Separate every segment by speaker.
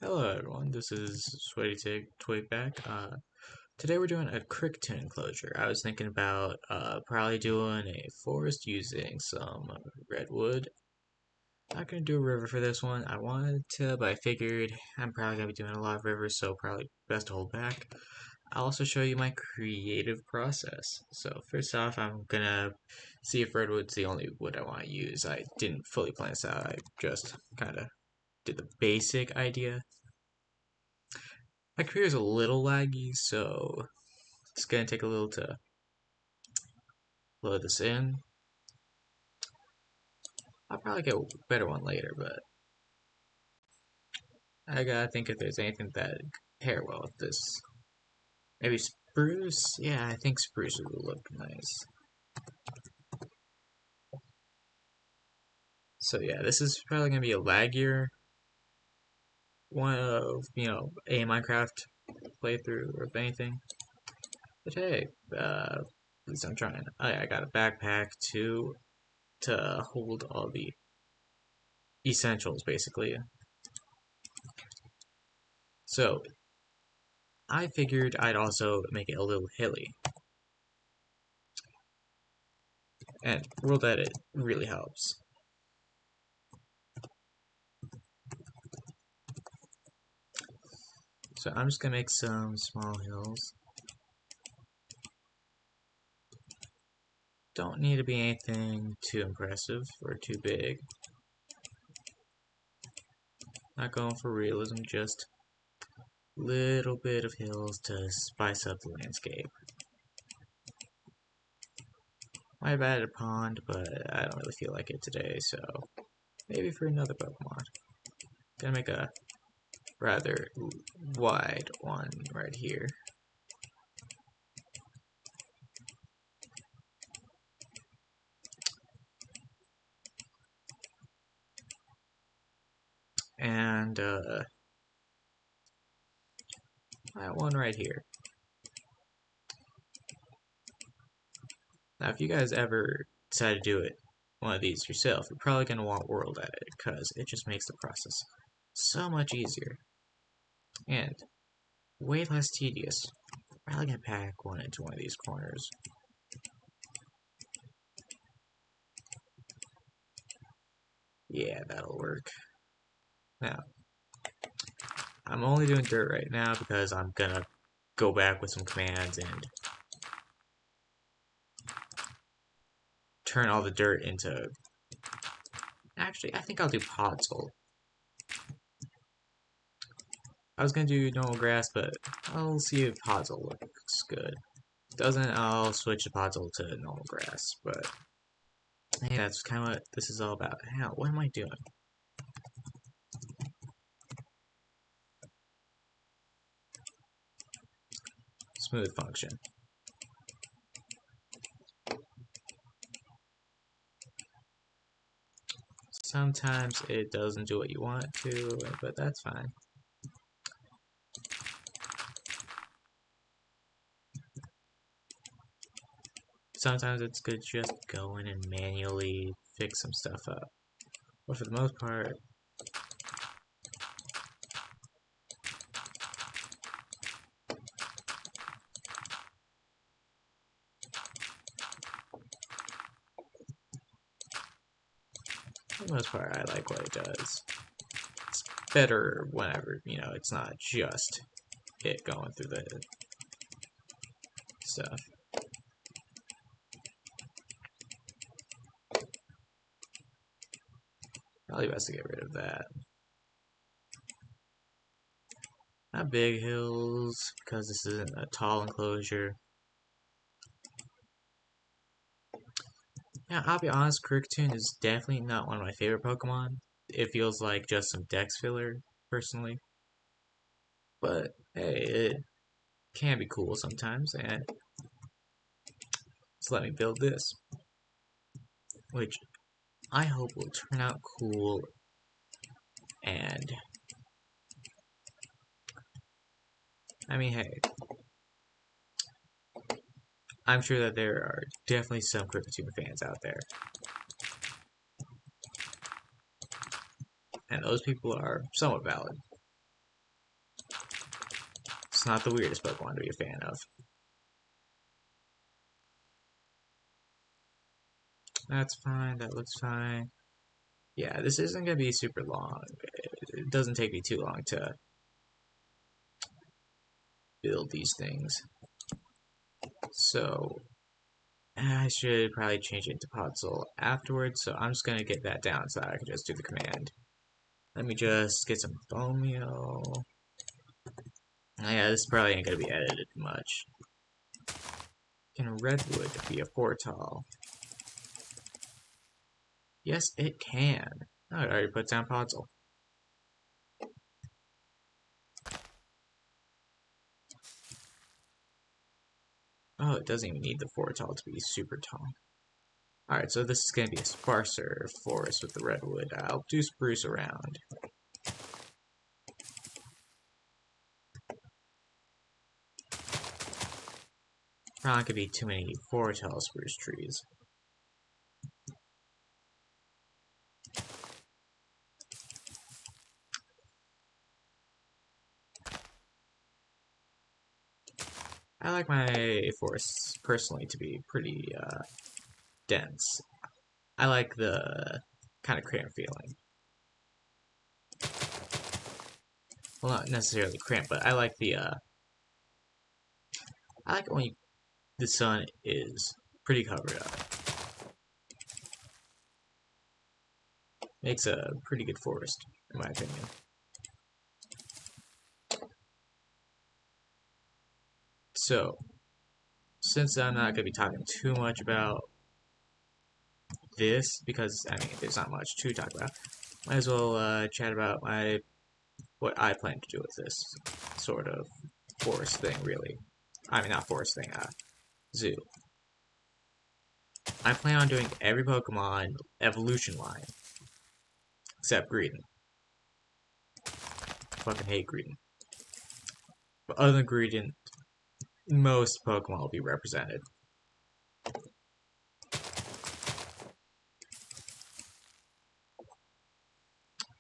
Speaker 1: Hello everyone, this is Sweaty Twig back. Today we're doing a Kricketune enclosure. I was thinking about probably doing a forest using some redwood. Not gonna do a river for this one. I wanted to, but I figured I'm probably gonna be doing a lot of rivers, so probably best to hold back. I'll also show you my creative process. So first off, I'm gonna see if redwood's the only wood I want to use. I didn't fully plan this out. I just kind of did the basic idea. My computer's a little laggy, so it's gonna take a little to load this in. I'll probably get a better one later, but I gotta think if there's anything that pair well with this. Maybe spruce? Yeah, I think spruce would look nice. So yeah, this is probably gonna be a laggier one of, a Minecraft playthrough or if anything. But hey, at least I'm trying. I got a backpack to hold all the essentials basically. So I figured I'd also make it a little hilly. And World Edit really helps. So I'm just gonna make some small hills. Don't need to be anything too impressive or too big. Not going for realism, just a little bit of hills to spice up the landscape. Might have added a pond, but I don't really feel like it today, so maybe for another Pokemon. Gonna make a rather wide one right here. And that one right here. Now, if you guys ever decide to do it, one of these yourself, you're probably going to want World Edit because it just makes the process so much easier and way less tedious. Probably going to pack one into one of these corners. Yeah, that'll work. Now, I'm only doing dirt right now because I'm going to go back with some commands and turn all the dirt into... Actually, I think I'll do podzol. I was gonna do normal grass, but I'll see if podzol looks good. Doesn't, I'll switch the podzol to normal grass, but hey, that's kind of what this is all about. How? What am I doing? Smooth function. Sometimes it doesn't do what you want it to, but that's fine. Sometimes it's good just go in and manually fix some stuff up. But for the most part, I like what it does. It's better whenever, it's not just it going through the stuff. Probably best to get rid of that. Not big hills, because this isn't a tall enclosure. Yeah, I'll be honest, Kricketune is definitely not one of my favorite Pokemon. It feels like just some dex filler, personally. But, hey, it can be cool sometimes, and so let me build this. Which I hope will turn out cool, and... I mean, hey, I'm sure that there are definitely some Kricketune fans out there. And those people are somewhat valid. It's not the weirdest Pokemon to be a fan of. That's fine, that looks fine. Yeah, this isn't going to be super long. It doesn't take me too long to build these things. So, I should probably change it to Podzol afterwards, so I'm just going to get that down so that I can just do the command. Let me just get some bone meal. Oh, yeah, this probably ain't going to be edited much. Can Redwood be a Fortall? Yes, it can. Oh, it already put down Podzol. Oh, it doesn't even need the Fortall to be super tall. Alright, so this is going to be a sparser forest with the redwood. I'll do spruce around. Probably not going to be too many Fortall spruce trees. I like my forests personally to be pretty dense. I like the kind of cramped feeling. Well, not necessarily cramped, but I like the I like it when the sun is pretty covered up. Makes a pretty good forest, in my opinion. So, since I'm not going to be talking too much about this, because, I mean, there's not much to talk about, might as well chat about what I plan to do with this sort of forest thing, really. I mean, not forest thing, zoo. I plan on doing every Pokemon evolution line, except Greedent. Fucking hate Greedent. But other than Greedent, most Pokemon will be represented.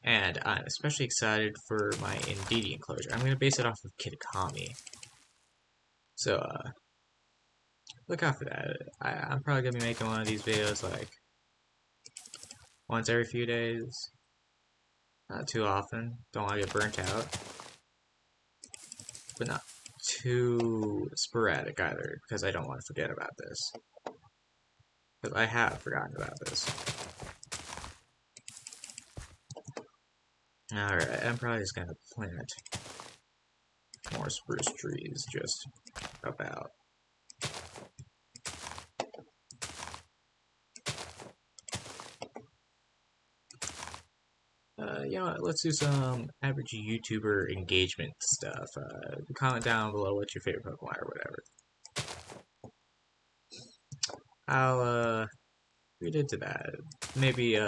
Speaker 1: And I'm especially excited for my Indeedee enclosure. I'm going to base it off of Kitakami. So, look out for that. I'm probably going to be making one of these videos, like, once every few days. Not too often. Don't want to get burnt out. But not too sporadic either, because I don't want to forget about this. Because I have forgotten about this. Alright, I'm probably just going to plant more spruce trees just about. You know what, let's do some average YouTuber engagement stuff. Comment down below what's your favorite Pokemon or whatever. I'll, read into that. Maybe,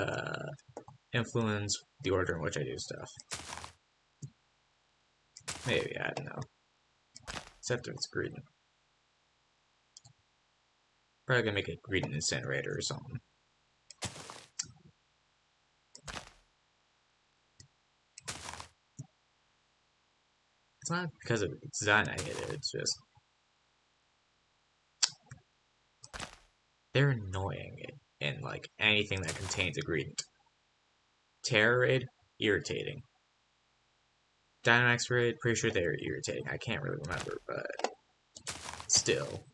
Speaker 1: influence the order in which I do stuff. Maybe, I don't know. Except if it's Greedent. Probably gonna make a Greedent incinerator or something. It's not because of the design I hate it, it's just they're annoying in like anything that contains a Greedent. Terror Raid, irritating. Dynamax Raid, pretty sure they're irritating. I can't really remember, but still.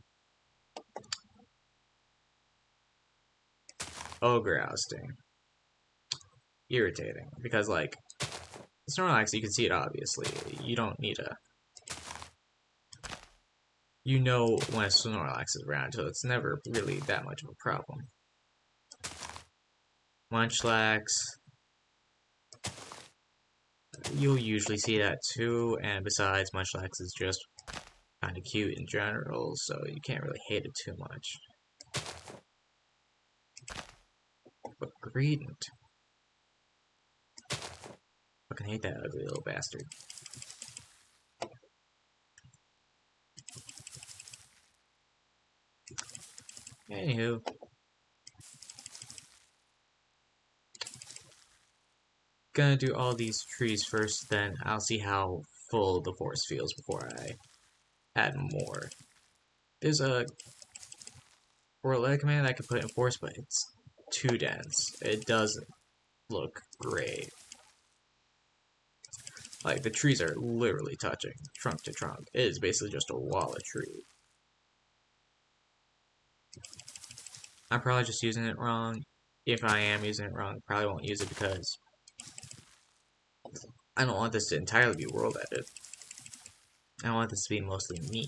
Speaker 1: Ogre ousting. Irritating. Because, like, Snorlax, you can see it obviously. You don't need a. You know when a Snorlax is around, so it's never really that much of a problem. Munchlax. You'll usually see that too, and besides, Munchlax is just kind of cute in general, so you can't really hate it too much. But Greedent. Fucking hate that ugly little bastard. Anywho. Gonna do all these trees first, then I'll see how full the forest feels before I add more. There's a Orlet command I could put in force, but it's too dense. It doesn't look great. Like, the trees are literally touching, trunk to trunk. It is basically just a wall of trees. I'm probably just using it wrong. If I am using it wrong, I probably won't use it because I don't want this to entirely be world edited. I want this to be mostly me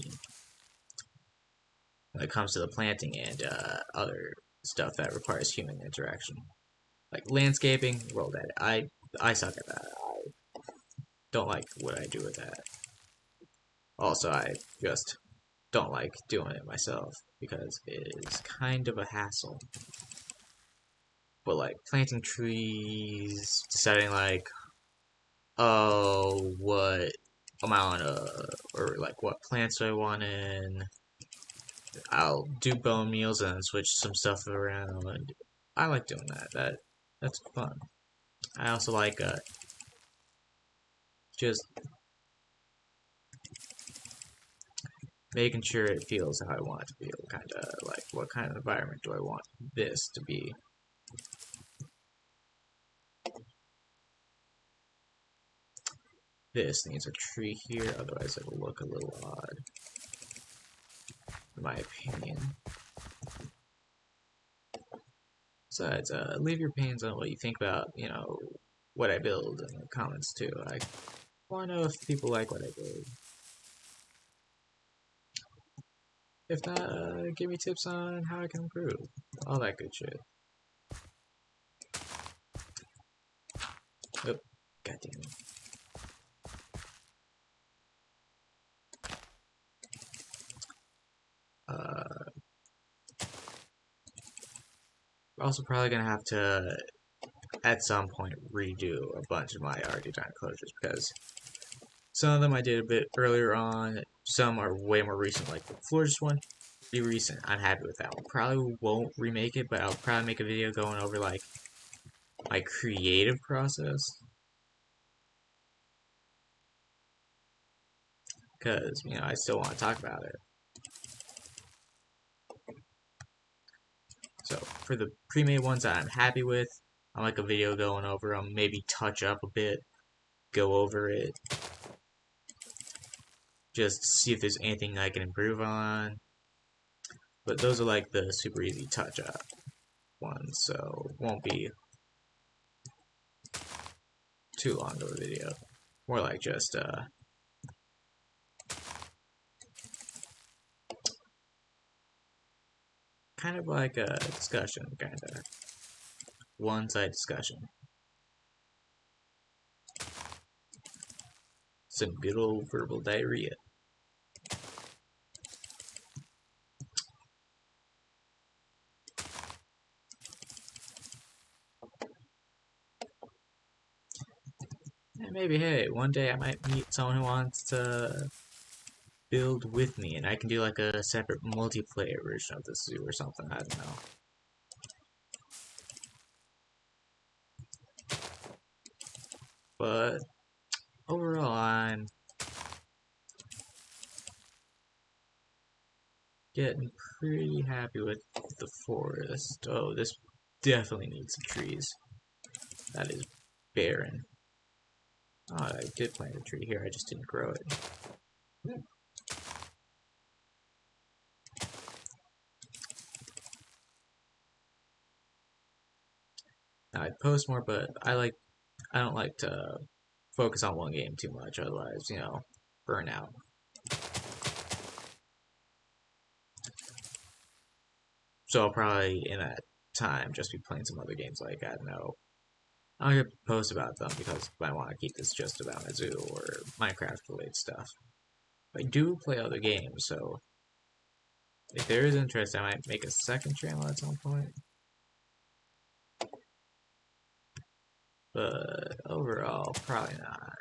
Speaker 1: when it comes to the planting and other stuff that requires human interaction. Like landscaping, world edit. I suck at that. I don't like what I do with that. Also, I just don't like doing it myself because it is kind of a hassle. But like planting trees, deciding like, oh, what amount of, or like what plants do I want in. I'll do bone meals and then switch some stuff around. I like doing that. That's fun. I also like just making sure it feels how I want it to feel. Kind of like what kind of environment do I want this to be. This needs a tree here, otherwise it'll look a little odd, in my opinion. Besides, leave your opinions on what you think about, what I build in the comments too. I want to know if people like what I build. If not, give me tips on how I can improve. All that good shit. Oh, goddamn it. Also probably gonna have to, at some point, redo a bunch of my already done closures because some of them I did a bit earlier on, some are way more recent, like the Florist one. Pretty recent. I'm happy with that one. Probably won't remake it, but I'll probably make a video going over like my creative process. Because, I still want to talk about it. So, for the pre-made ones that I'm happy with, I'll make a video going over them, maybe touch up a bit, go over it, just see if there's anything I can improve on. But those are like the super easy touch-up ones, so won't be too long of a video. More like just, kind of like a discussion, kind of. One-side discussion. Some good old verbal diarrhea. And maybe, hey, one day I might meet someone who wants to build with me, and I can do like a separate multiplayer version of the zoo or something, I don't know. But overall, I'm getting pretty happy with the forest. Oh, this definitely needs some trees. That is barren. Oh, I did plant a tree here, I just didn't grow it. Now, I'd post more, but I don't like to focus on one game too much, otherwise, burn out. So I'll probably, in that time, just be playing some other games like, I don't know. I'm gonna post about them because I want to keep this just about my zoo or Minecraft related stuff. I do play other games, so if there is interest, I might make a second channel at some point. But overall, probably not.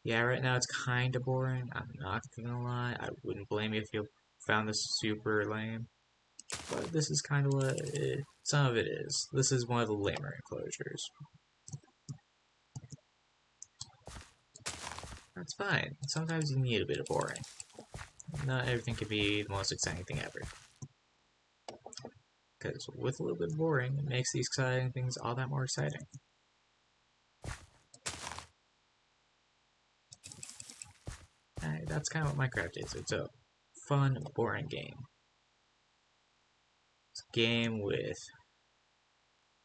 Speaker 1: Yeah, right now it's kind of boring. I'm not gonna lie. I wouldn't blame you if you found this super lame. But this is kind of what it Some of it is. This is one of the lamer enclosures. That's fine. Sometimes you need a bit of boring. Not everything can be the most exciting thing ever. Because with a little bit of boring, it makes these exciting things all that more exciting. That's kind of what Minecraft is. It's a fun, boring game. It's a game with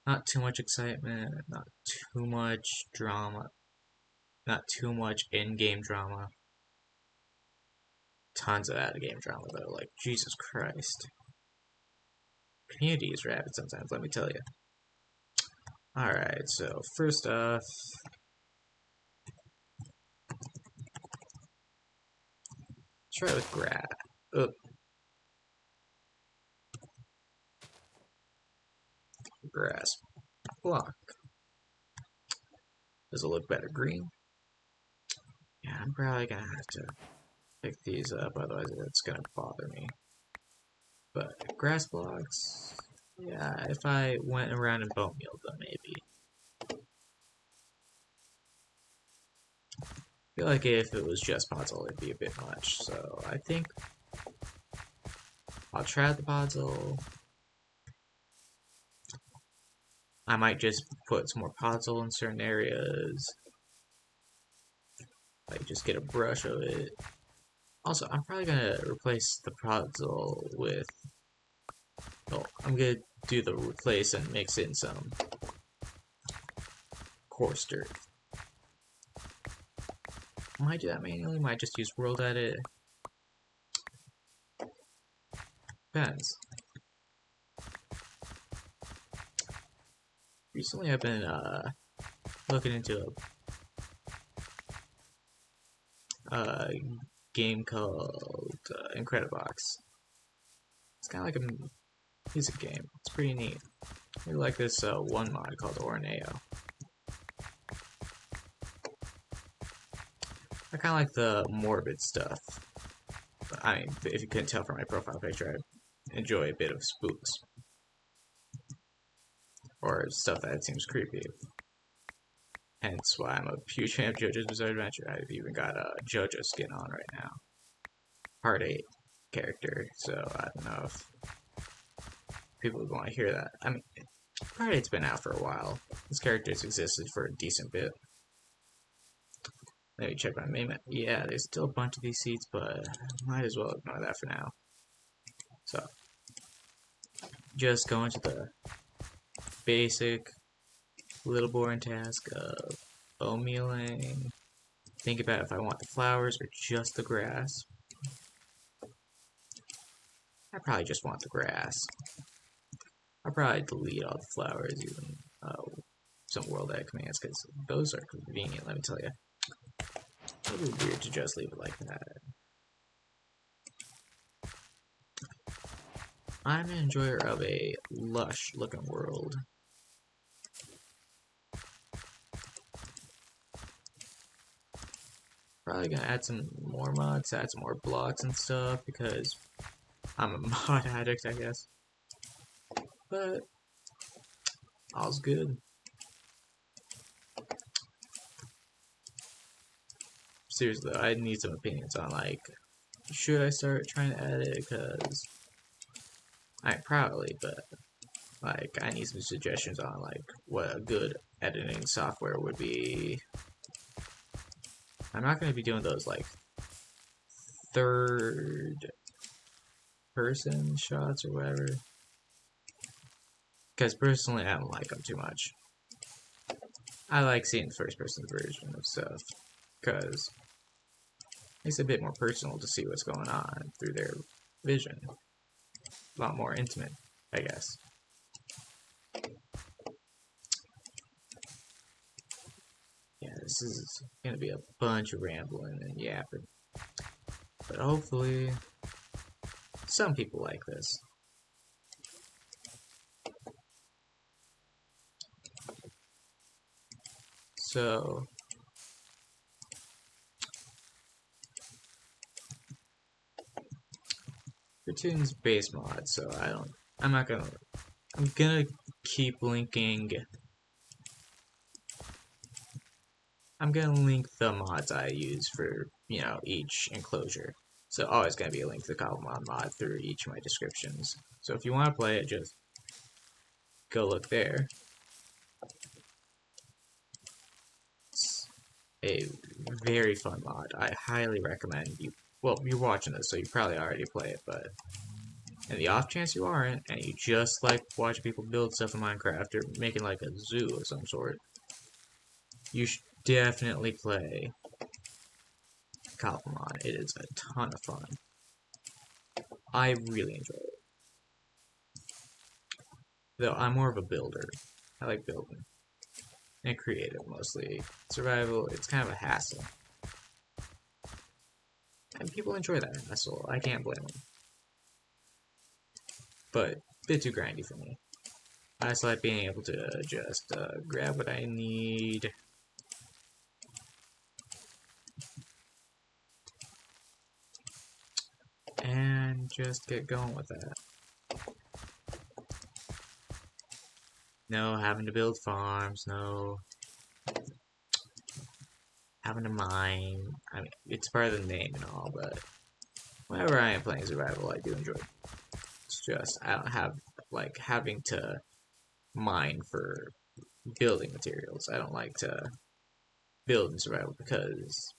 Speaker 1: not too much excitement, not too much drama, not too much in-game drama. Tons of out-of-game drama, though. Like, Jesus Christ. Community is rabid sometimes, let me tell you. Alright, so first off, try with grass. Grass block. Does it look better green? Yeah, I'm probably gonna have to pick these up, otherwise it's gonna bother me. But grass blocks, yeah, if I went around and bone mealed them, maybe. I feel like if it was just podzol, it'd be a bit much, so I think I'll try the podzol. I might just put some more podzol in certain areas. Like, just get a brush of it. Also, I'm probably gonna replace the podzol with... Oh, I'm gonna do the replace and mix in some coarse dirt. Might do that manually, might just use world edit. Depends. Recently I've been looking into a game called Incredibox. It's kind of like a music game. It's pretty neat. I really like this one mod called Orneo. I kind of like the morbid stuff. I mean, if you couldn't tell from my profile picture, I enjoy a bit of spooks. Or stuff that seems creepy. Hence why I'm a huge fan of JoJo's Bizarre Adventure. I've even got a JoJo skin on right now. Part 8 character, so I don't know if people would want to hear that. I mean, Part 8's been out for a while. This character's existed for a decent bit. Let me check my main map. Yeah, there's still a bunch of these seats, but might as well ignore that for now. So, just go into the basic, little boring task of bone mealing. Think about if I want the flowers or just the grass. I probably just want the grass. I'll probably delete all the flowers, even some world edit commands, because those are convenient, let me tell you. It would be weird to just leave it like that. I'm an enjoyer of a lush looking world. Probably gonna add some more mods, add some more blocks and stuff, because I'm a mod addict, I guess. But all's good. Seriously, I need some opinions on, like, should I start trying to edit? Because I probably, but like, I need some suggestions on like what a good editing software would be. I'm not going to be doing those like third person shots or whatever, because personally I don't like them too much. I like seeing the first person version of stuff because it's a bit more personal to see what's going on through their vision. A lot more intimate, I guess. Yeah, this is gonna be a bunch of rambling and yapping, but hopefully some people like this. So Krickatune's base mod, so I'm not gonna I'm gonna keep linking. I'm gonna link the mods I use for, each enclosure. So always gonna be a link to the Cobblemon mod through each of my descriptions. So if you want to play it, just go look there. It's a very fun mod. I highly recommend you. Well, you're watching this, so you probably already play it, but in the off chance you aren't, and you just like watching people build stuff in Minecraft or making like a zoo of some sort, you should definitely play Cobblemon. It is a ton of fun. I really enjoy it. Though I'm more of a builder. I like building. And creative mostly. Survival, it's kind of a hassle. And people enjoy that hassle. I can't blame them. But a bit too grindy for me. I just like being able to just grab what I need. And just get going with that. No having to build farms, no having to mine. I mean, it's part of the name and all, but whenever I am playing survival, I do enjoy it. It's just, I don't have, like, having to mine for building materials. I don't like to build in survival because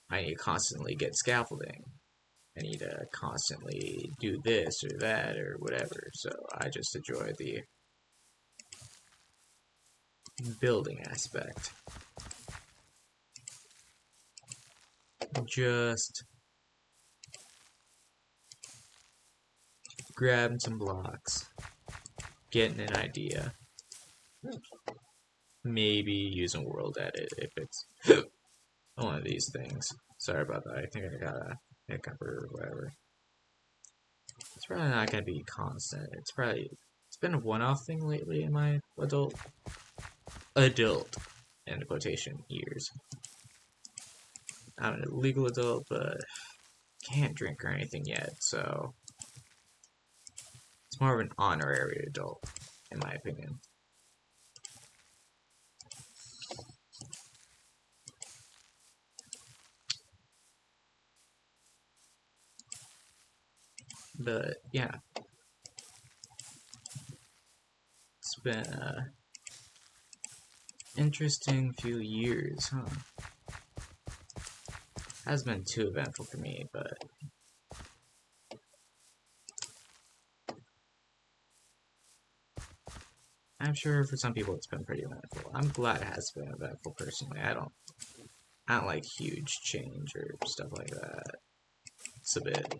Speaker 1: I need to constantly get scaffolding. I need to constantly do this or that or whatever. So I just enjoy the building aspect. Just grabbing some blocks, getting an idea, maybe using world edit if it's one of these things. Sorry about that. I think I got a hiccup or whatever. It's probably not gonna be constant. It's been a one-off thing lately in my adult in quotation years. I'm an illegal adult, but can't drink or anything yet, so it's more of an honorary adult, in my opinion. But yeah, it's been a interesting few years, huh? Hasn't been too eventful for me, but I'm sure for some people it's been pretty eventful. I'm glad it has been eventful personally. I don't like huge change or stuff like that. It's a bit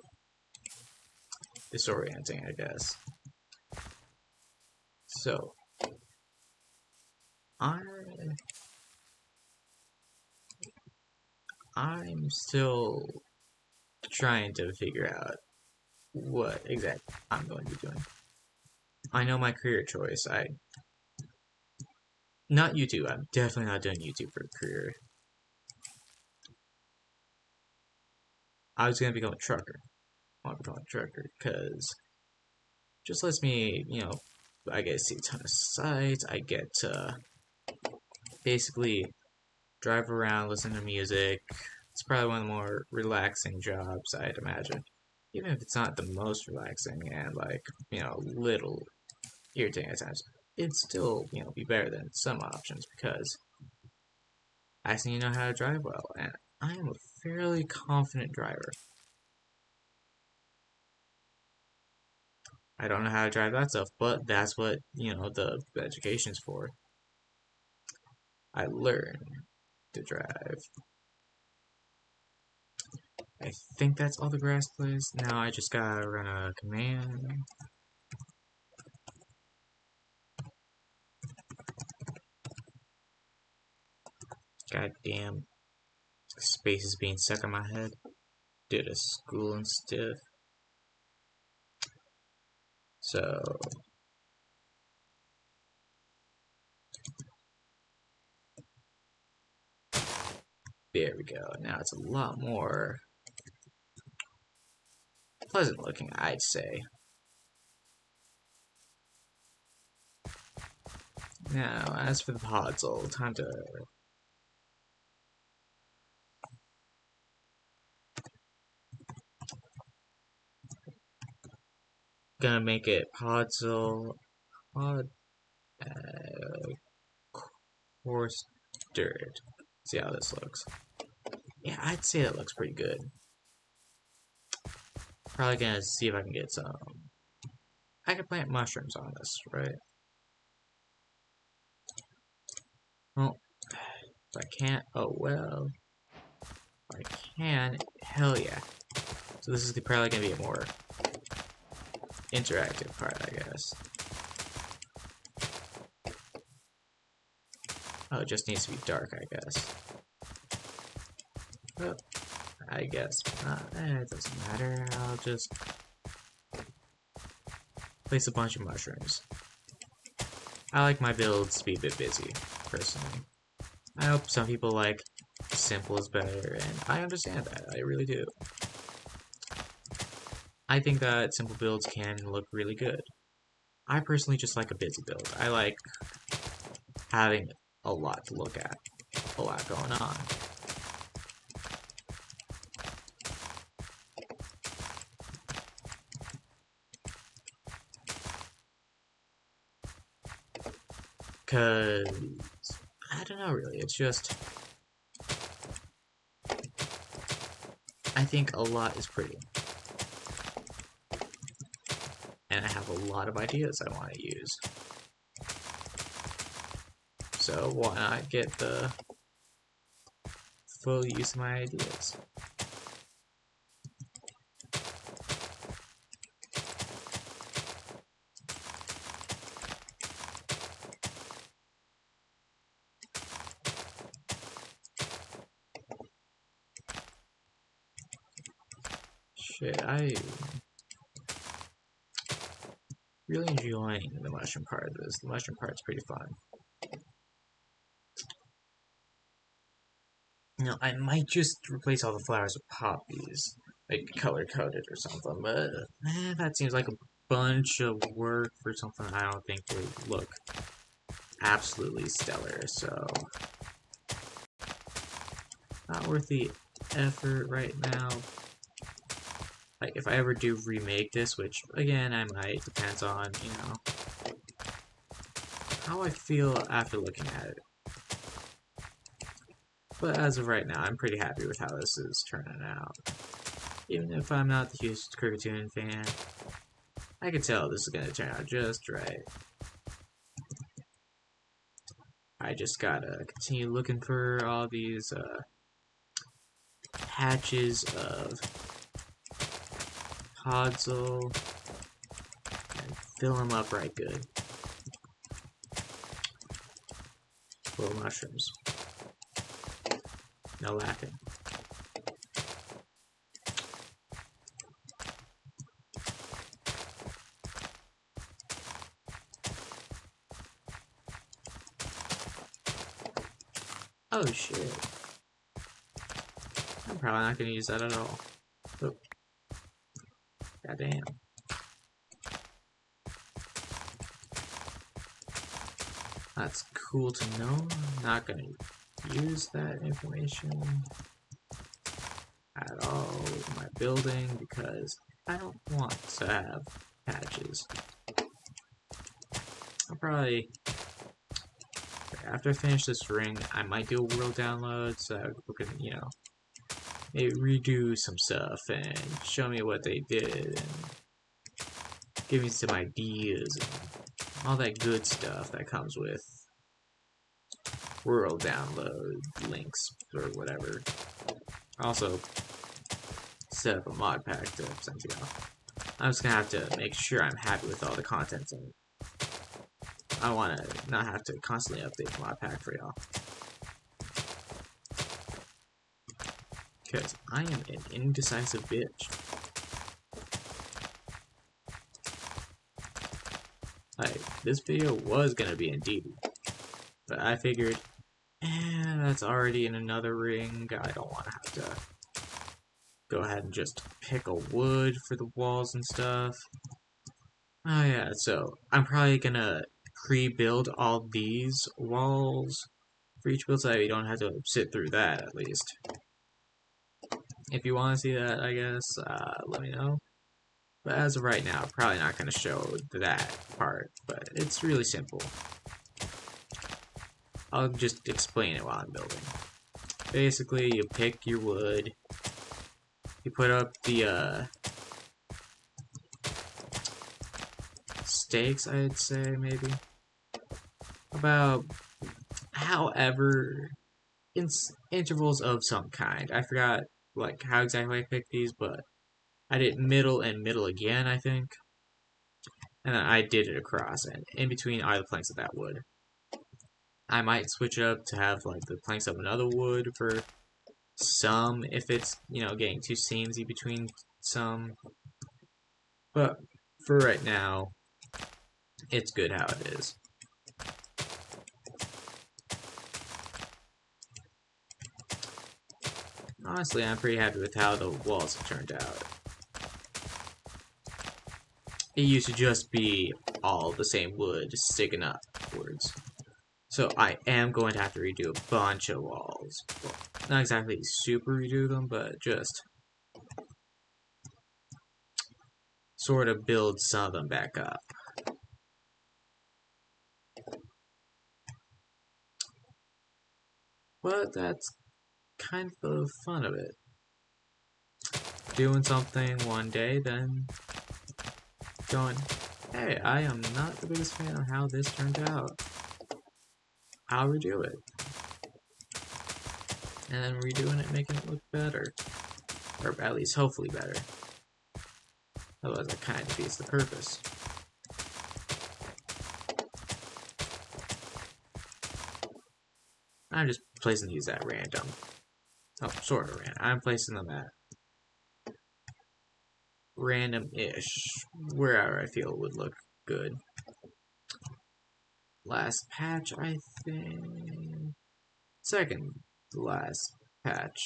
Speaker 1: disorienting, I guess. So, I'm still trying to figure out what exactly I'm going to be doing. I know my career choice. Not YouTube. I'm definitely not doing YouTube for a career. I was gonna become a trucker. I want to become a trucker because just lets me, I get to see a ton of sights. I get to basically drive around, listen to music. It's probably one of the more relaxing jobs, I'd imagine. Even if it's not the most relaxing and, like, little irritating at times, it'd still, be better than some options because I just need to know how to drive well, and I am a fairly confident driver. I don't know how to drive that stuff, but that's what, the education's for. I learn to drive. I think that's all the grass plays. Now I just gotta run a command. God damn. Space is being stuck in my head. Did a school and stuff. So there we go. Now it's a lot more pleasant looking, I'd say. Now, as for the puzzle, time to gonna make it puzzle pod course dirt. See how this looks. Yeah, I'd say that looks pretty good. Probably gonna see if I can get some. I can plant mushrooms on this, right? Well, if I can't, oh well. If I can, hell yeah. So this is probably gonna be a more interactive part, I guess. Oh, it just needs to be dark, I guess. Well, I guess it doesn't matter. I'll just place a bunch of mushrooms. I like my builds to be a bit busy, personally. I hope some people like simple is better, and I understand that. I really do. I think that simple builds can look really good. I personally just like a busy build. I like having a lot to look at, a lot going on. Cause I don't know really, it's just I think a lot is pretty. And I have a lot of ideas I want to use. So why not get the full use of my ideas? Shit, I really enjoying the mushroom part of this. The mushroom part's pretty fun. You know, I might just replace all the flowers with poppies, like color coded or something, but that seems like a bunch of work for something I don't think would look absolutely stellar, so not worth the effort right now. Like, if I ever do remake this, which, again, I might, depends on, you know, how I feel after looking at it. But as of right now, I'm pretty happy with how this is turning out. Even if I'm not the hugest Kricketune fan, I can tell this is going to turn out just right. I just gotta continue looking for all these patches of podzol and fill them up right good. Full of mushrooms. No lacking. Oh shit. I'm probably not gonna use that at all. Oh. Goddamn. That's cool to know. I'm not gonna use that information at all with my building because I don't want to have patches. I'll probably, after I finish this ring, I might do a world download so that we can, you know, maybe redo some stuff and show me what they did and give me some ideas and all that good stuff that comes with world download links or whatever. Also, set up a mod pack to send to y'all. I'm just gonna have to make sure I'm happy with all the content in it. I want to not have to constantly update the mod pack for y'all. Because I am an indecisive bitch. Like, this video was gonna be in DB, but I figured, that's already in another ring. I don't want to have to go ahead and just pick a wood for the walls and stuff. Oh yeah, so I'm probably gonna pre-build all these walls for each build so that you don't have to sit through that at least. If you want to see that, I guess, let me know. But as of right now, probably not going to show that part, but it's really simple. I'll just explain it while I'm building. Basically, you pick your wood, you put up the stakes, I'd say, maybe. About however, in intervals of some kind. I forgot like how exactly I picked these, but I did middle and middle again, I think. And then I did it across, and in between are the planks of that wood. I might switch it up to have like the planks of another wood for some, if it's, you know, getting too samey between some. But for right now, it's good how it is. Honestly, I'm pretty happy with how the walls have turned out. It used to just be all the same wood sticking upwards. So I am going to have to redo a bunch of walls. Well, not exactly super redo them, but just sort of build some of them back up. But that's kind of the fun of it. Doing something one day, then going, hey, I am not the biggest fan of how this turned out. I'll redo it. And then redoing it, making it look better. Or at least hopefully better. Otherwise that kind of defeats the purpose. I'm just placing these at random. Oh, sort of random. I'm placing them at random-ish, wherever I feel would look good. Last patch, I think. Second to last patch.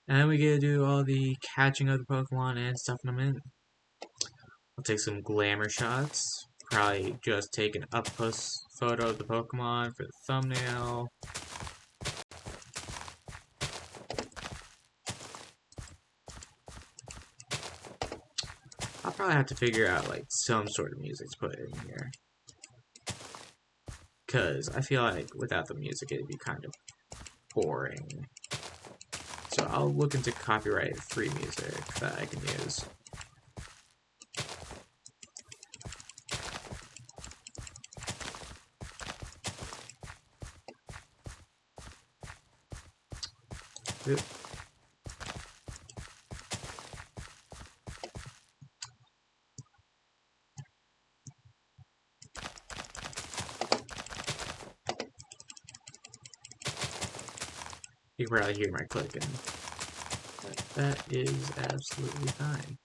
Speaker 1: And then we get to do all the catching of the Pokemon and stuffing them in. I'll take some glamour shots. Probably just take an up-close photo of the Pokemon for the thumbnail. I'll probably have to figure out like some sort of music to put in here. Because I feel like without the music it'd be kind of boring. So I'll look into copyright-free music that I can use. Oop. You can probably hear my clicking. That is absolutely fine.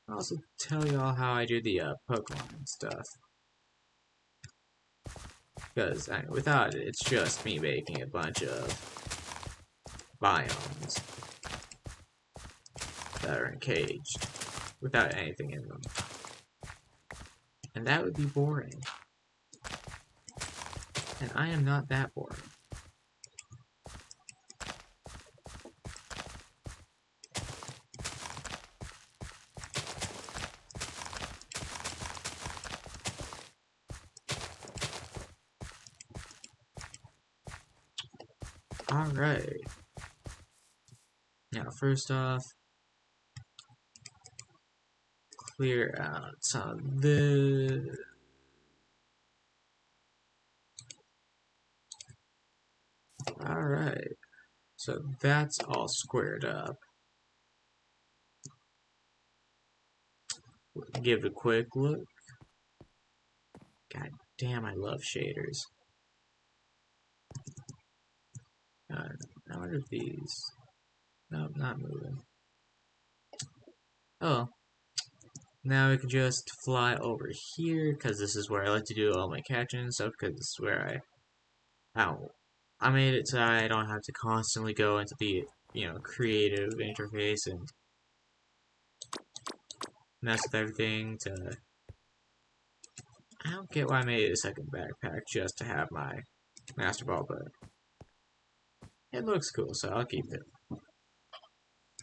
Speaker 1: I'll also tell y'all how I do the Pokemon stuff. Because without it, it's just me making a bunch of biomes that are encaged without anything in them. And that would be boring. And I am not that boring. Alright. Now, first off, clear out some of this. Alright. So that's all squared up. Give it a quick look. God damn, I love shaders. I wonder if these... Nope, not moving. Oh. Now we can just fly over here, because this is where I like to do all my catching and stuff, because this is where I made it so I don't have to constantly go into the, you know, creative interface and mess with everything to I don't get why I made a second backpack just to have my Master Ball, but it looks cool, so I'll keep it.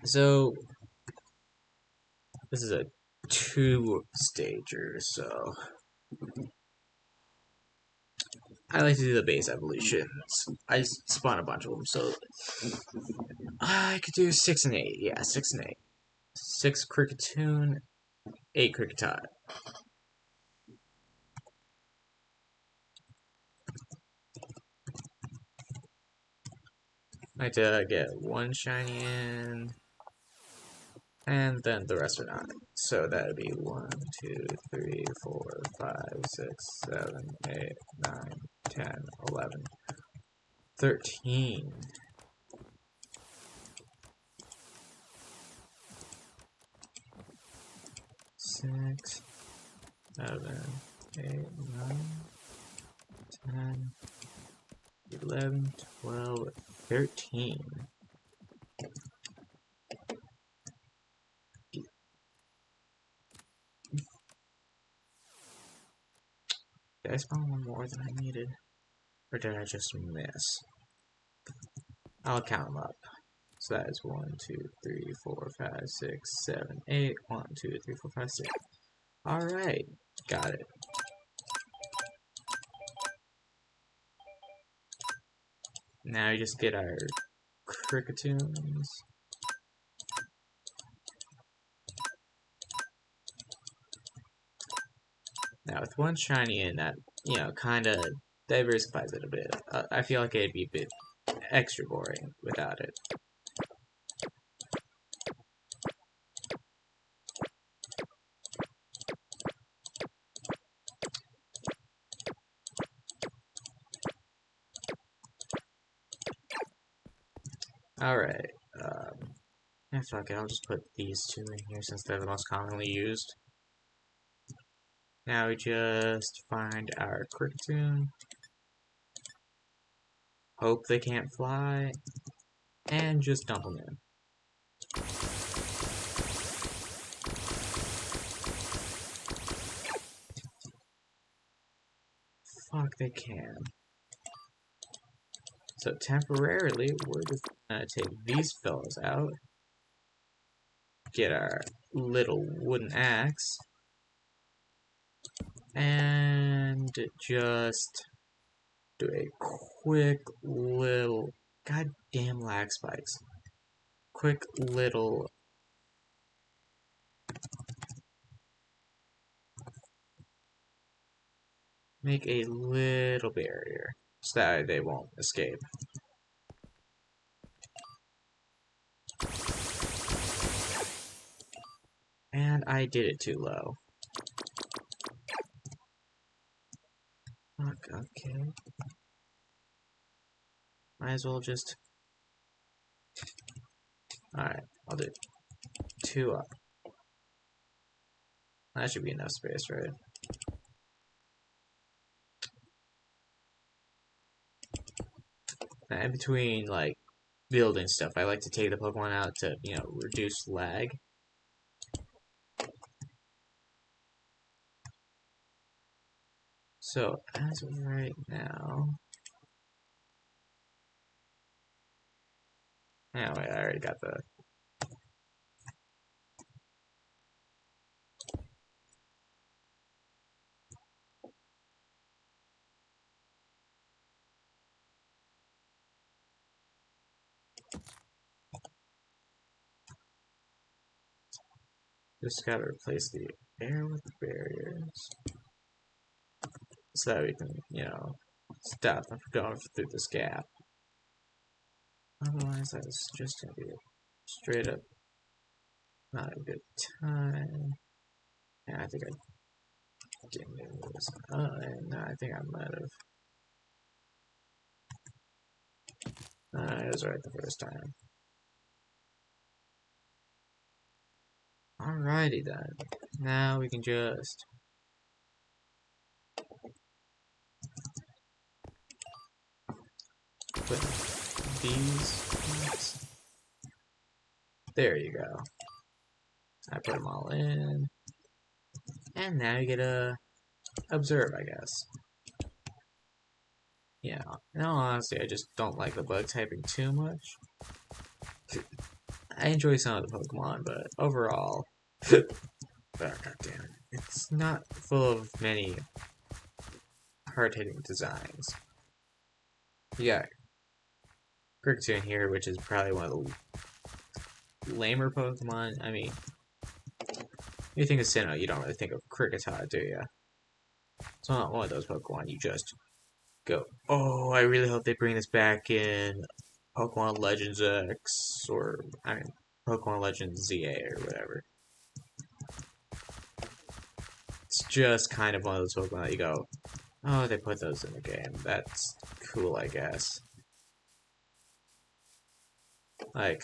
Speaker 1: So, this is a two-stager, so I like to do the base evolutions. I spawn a bunch of them, so I could do 6 and 8. Yeah, 6 and 8. 6 Kricketune, 8 Kricketune. I like to get one shiny in, and then the rest are not. So that would be 1, 2, 3, 4, 5, 6, 7, 8, 9, 10, 11, 13. 6, 7, 8, 9, 10, 11, 12, 13. Did I spawn one more than I needed? Or did I just miss? I'll count them up. So that is 1, 2, 3, 4, 5, 6, 7, 8. 1, 2, 3, 4, 5, 6. Alright, got it. Now we just get our Krickatunes. Now with one shiny in, that, kind of diversifies it a bit. I feel like it'd be a bit extra boring without it. Alright, fuck it, I'll just put these two in here since they're the most commonly used. Now we just find our Kricketune. Hope they can't fly. And just dump them in. Fuck, they can. So temporarily, we're just gonna take these fellas out. Get our little wooden axe. And just do a quick little... Goddamn lag spikes. Quick little... Make a little barrier so that they won't escape. And I did it too low. Fuck, okay. Might as well just... Alright, I'll do 2 up. That should be enough space, right? And in between, like, building stuff, I like to take the Pokemon out to, reduce lag. So, as of right now... Anyway, I already got the... Just gotta replace the air with the barriers. So that we can, stop them from going through this gap. Otherwise, that's just gonna be straight up not a good time. And I think I didn't do this. No, I think I might have. It was right the first time. Alrighty then. Now we can just put these. There you go. I put them all in. And now you get a observe, I guess. Yeah, in all honesty, I just don't like the bug typing too much. I enjoy some of the Pokemon, but overall, oh, goddamn, it's not full of many hard-hitting designs. You got Kricketune here, which is probably one of the lamer Pokemon. I mean, you think of Sinnoh, you don't really think of Kricketune, do you? It's not one of those Pokemon you just go, oh, I really hope they bring this back in Pokemon Legends X, or, I mean, Pokemon Legends ZA, or whatever. It's just kind of one of those Pokemon that you go, oh, they put those in the game. That's cool, I guess. Like,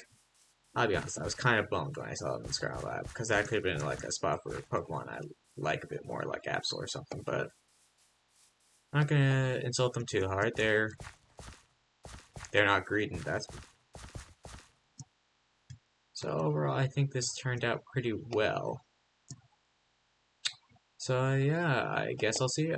Speaker 1: I'll be honest, I was kind of bummed when I saw them in Scarlet Lab, because that could have been, like, a spot for Pokemon I like a bit more, like Absol or something, but I'm not gonna insult them too hard. They're not greedy, that's... So overall, I think this turned out pretty well. So yeah, I guess I'll see ya.